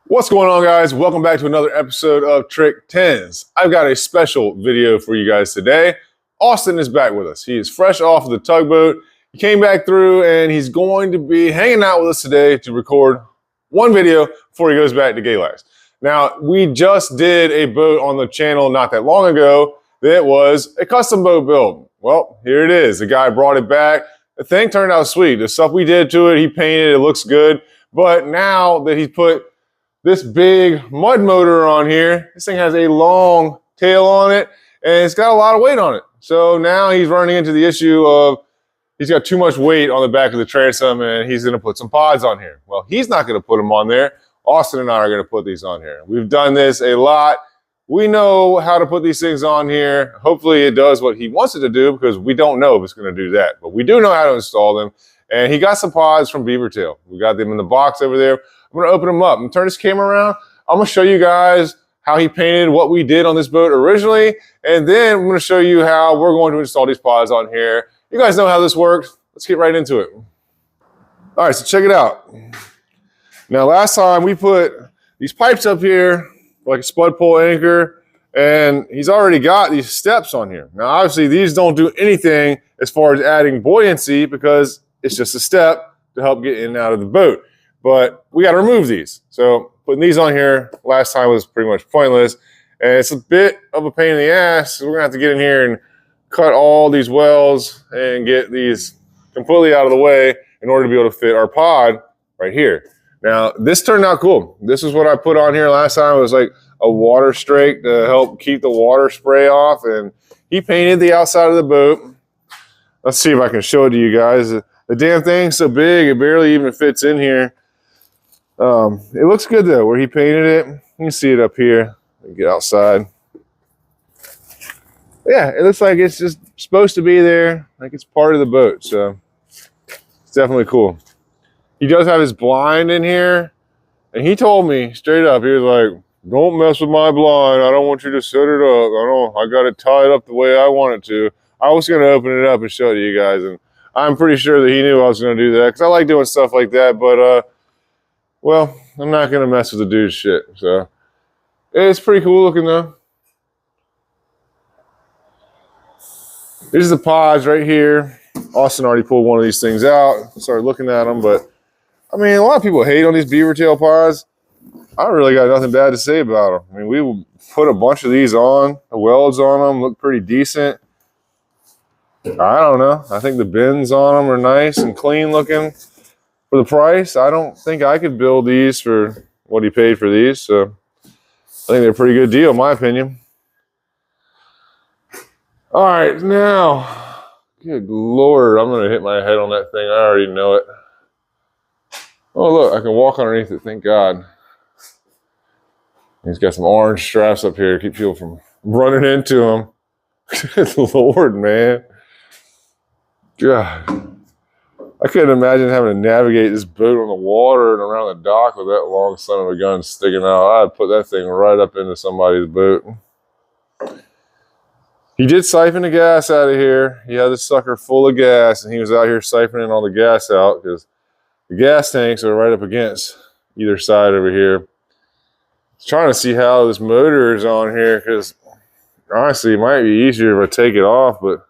What's going on, guys? Welcome back to another episode of Trick 10s. I've got a special video for you guys today. Austin is back with us. He is fresh off of the tugboat. He came back through and he's going to be hanging out with us today to record one video before he goes back to Galax. Now, we just did a boat on the channel not that long ago that was a custom boat build. Well, here it is. The guy brought it back. The thing turned out sweet. The stuff we did to it, he painted, it looks good. But now that he's put this big mud motor on here, this thing has a long tail on it and it's got a lot of weight on it. So now he's running into the issue of he's got too much weight on the back of the transom and he's going to put some pods on here. Well, he's not going to put them on there. Austin and I are going to put these on here. We've done this a lot. We know how to put these things on here. Hopefully it does what he wants it to do because we don't know if it's going to do that. But we do know how to install them. And he got some pods from Beaver Tail. We got them in the box over there. I'm going to open them up and turn this camera around. I'm going to show you guys how he painted what we did on this boat originally. And then I'm going to show you how we're going to install these pods on here. You guys know how this works. Let's get right into it. All right, so check it out. Now, last time we put these pipes up here, like a spud pole anchor, and he's already got these steps on here. Now, obviously, these don't do anything as far as adding buoyancy because it's just a step to help get in and out of the boat. But we got to remove these. So putting these on here last time was pretty much pointless. And it's a bit of a pain in the ass. So we're going to have to get in here and cut all these welds and get these completely out of the way in order to be able to fit our pod right here. Now, this turned out cool. This is what I put on here last time. It was like a water strake to help keep the water spray off. And he painted the outside of the boat. Let's see if I can show it to you guys. The damn thing's so big, it barely even fits in here. It looks good though, where he painted it. You can see it up here. Get outside. Yeah, it looks like it's just supposed to be there, like it's part of the boat. So it's definitely cool. He does have his blind in here, and he told me straight up, he was like, "Don't mess with my blind. I don't want you to set it up. I got it tied up the way I want it to." I was going to open it up and show it to you guys, and I'm pretty sure that he knew I was going to do that because I like doing stuff like that, but well, I'm not going to mess with the dude's shit. So it's pretty cool looking though. These are the pods right here. Austin already pulled one of these things out, started looking at them, but I mean, a lot of people hate on these beaver tail pods. I really got nothing bad to say about them. I mean, we put a bunch of these on, the welds on them look pretty decent. I don't know. I think the bends on them are nice and clean looking. For the price, I don't think I could build these for what he paid for these. So I think they're a pretty good deal, in my opinion. All right, now, good Lord, I'm going to hit my head on that thing. I already know it. Oh, look, I can walk underneath it. Thank God. He's got some orange straps up here to keep people from running into him. Good Lord, man. God. I couldn't imagine having to navigate this boat on the water and around the dock with that long son of a gun sticking out. I'd put that thing right up into somebody's boat. He did siphon the gas out of here. He had this sucker full of gas, and he was out here siphoning all the gas out because the gas tanks are right up against either side over here. Trying to see how this motor is on here because honestly, it might be easier if I take it off, but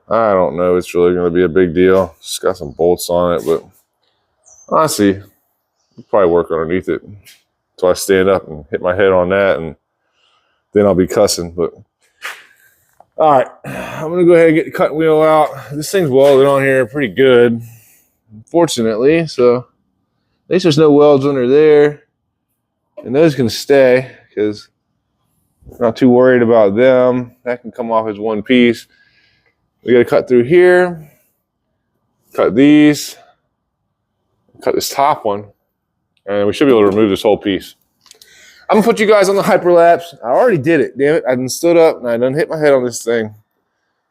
I don't know. It's really going to be a big deal. It's got some bolts on it, but honestly, I'll probably work underneath it until I stand up and hit my head on that, and then I'll be cussing. But all right, I'm going to go ahead and get the cut wheel out. This thing's welded on here pretty good, unfortunately. So at least there's no welds under there, and those can stay because I'm not too worried about them. That can come off as one piece. We got to cut through here, cut these, cut this top one, and we should be able to remove this whole piece. I'm going to put you guys on the hyperlapse. I already did it, damn it. I done stood up and I done hit my head on this thing. I'm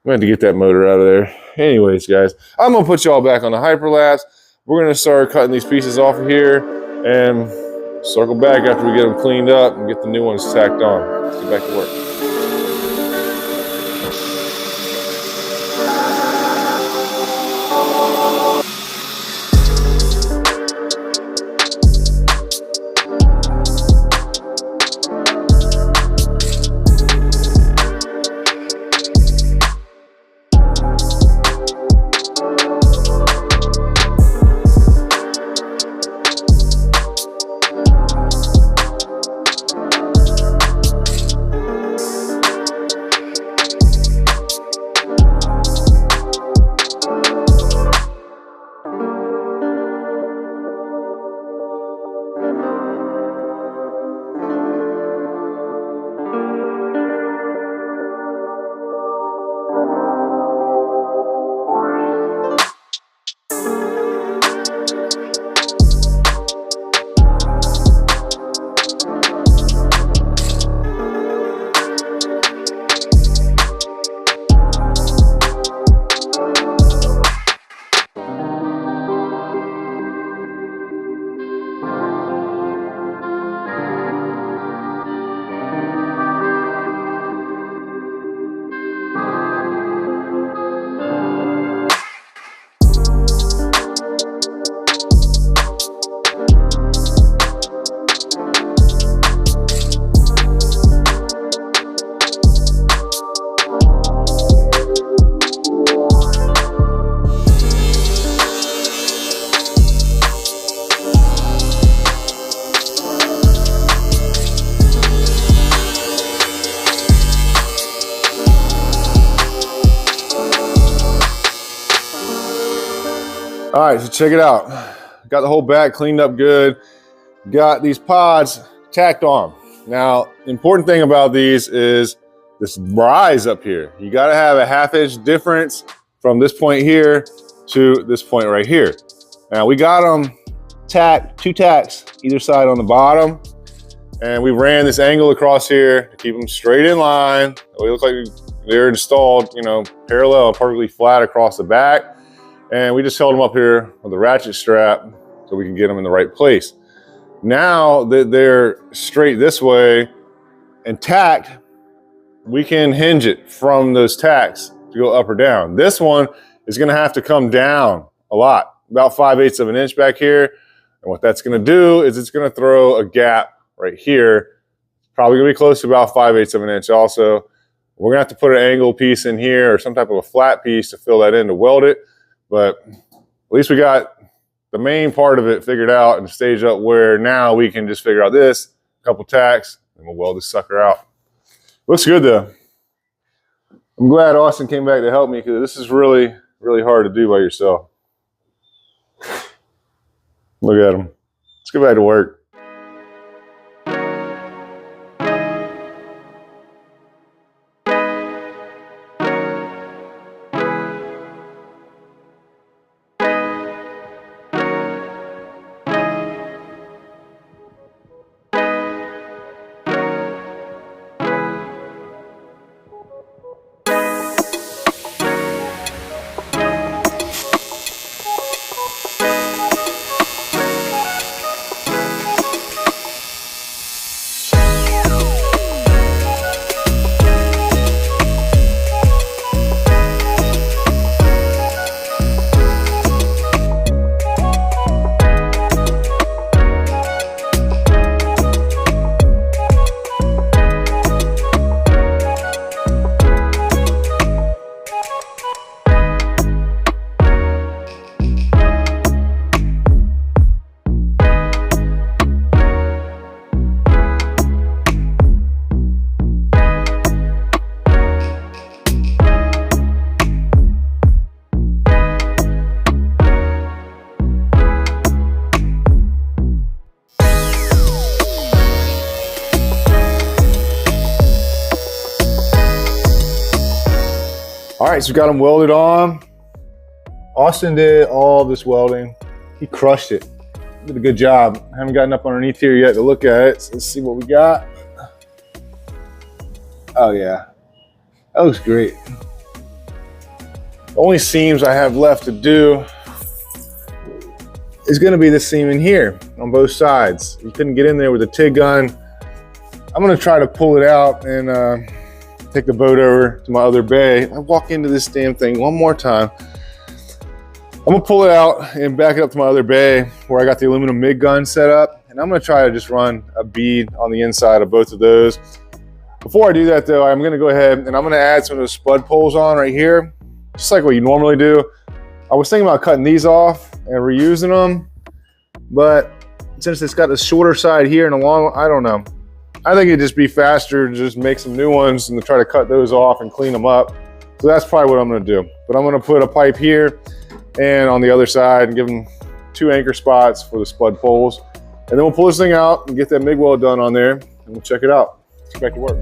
going to get that motor out of there. Anyways, guys, I'm going to put y'all back on the hyperlapse. We're going to start cutting these pieces off of here and circle back after we get them cleaned up and get the new ones tacked on. Let's get back to work. All right, so check it out. Got the whole back cleaned up good. Got these pods tacked on. Now, the important thing about these is this rise up here. You gotta have a 1/2 inch difference from this point here to this point right here. Now we got them tacked, 2 tacks either side on the bottom. And we ran this angle across here to keep them straight in line. They look like they're installed, you know, parallel, perfectly flat across the back. And we just held them up here with a ratchet strap so we can get them in the right place. Now that they're straight this way and tacked, we can hinge it from those tacks to go up or down. This one is gonna have to come down a lot, about 5/8 of an inch back here. And what that's gonna do is it's gonna throw a gap right here. Probably gonna be close to about 5/8 of an inch also. We're gonna have to put an angle piece in here or some type of a flat piece to fill that in to weld it. But at least we got the main part of it figured out and staged up where now we can just figure out this, a couple tacks, and we'll weld this sucker out. Looks good though. I'm glad Austin came back to help me because this is really, really hard to do by yourself. Look at him. Let's get back to work. All right, so we got them welded on. Austin did all this welding. He crushed it. Did a good job. I haven't gotten up underneath here yet to look at it. So let's see what we got. Oh yeah, that looks great. The only seams I have left to do is gonna be this seam in here on both sides. You couldn't get in there with a TIG gun. I'm gonna try to pull it out and take the boat over to my other bay. I walk into this damn thing one more time. I'm gonna pull it out and back it up to my other bay where I got the aluminum MIG gun set up. And I'm gonna try to just run a bead on the inside of both of those. Before I do that though, I'm gonna go ahead and I'm gonna add some of those spud poles on right here, just like what you normally do. I was thinking about cutting these off and reusing them, but since it's got the shorter side here and a long one, I don't know. I think it'd just be faster to just make some new ones and to try to cut those off and clean them up. So that's probably what I'm gonna do. But I'm gonna put a pipe here and on the other side and give them 2 anchor spots for the spud poles. And then we'll pull this thing out and get that MIG weld done on there and we'll check it out. Let's get back to work.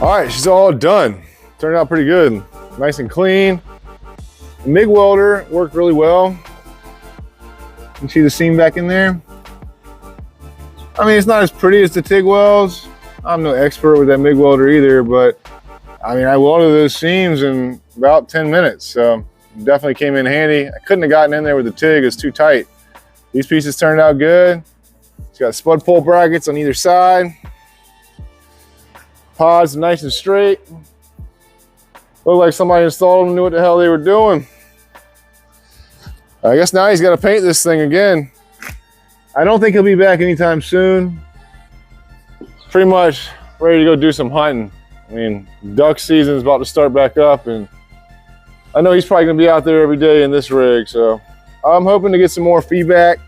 All right, she's all done. Turned out pretty good. Nice and clean. The MIG welder worked really well. You can see the seam back in there. I mean, it's not as pretty as the TIG welds. I'm no expert with that MIG welder either, but I mean, I welded those seams in about 10 minutes, so it definitely came in handy. I couldn't have gotten in there with the TIG, it's too tight. These pieces turned out good. It's got spud pole brackets on either side. Pods nice and straight. Looked like somebody installed them and knew what the hell they were doing. I guess now he's got to paint this thing again. I don't think he'll be back anytime soon. Pretty much ready to go do some hunting. I mean, duck season is about to start back up, and I know he's probably going to be out there every day in this rig, so I'm hoping to get some more feedback.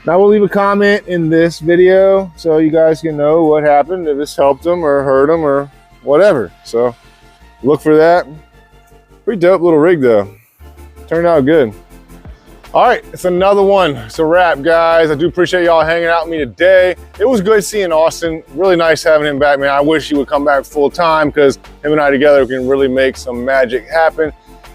Now we'll leave a comment in this video so you guys can know what happened, if this helped them or hurt them or whatever. So look for that. Pretty dope little rig though. Turned out good. All right, it's another one. It's a wrap, guys. I do appreciate y'all hanging out with me today. It was good seeing Austin. Really nice having him back, man. I wish he would come back full time because him and I together can really make some magic happen.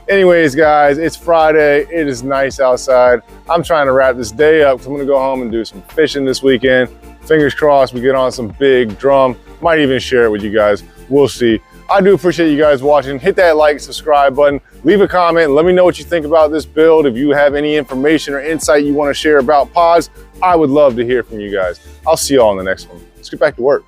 Anyways, guys, it's Friday. It is nice outside. I'm trying to wrap this day up because I'm gonna go home and do some fishing this weekend. Fingers crossed we get on some big drum. Might even share it with you guys. We'll see. I do appreciate you guys watching. Hit that like, subscribe button. Leave a comment. Let me know what you think about this build. If you have any information or insight you want to share about pods, I would love to hear from you guys. I'll see you all in the next one. Let's get back to work.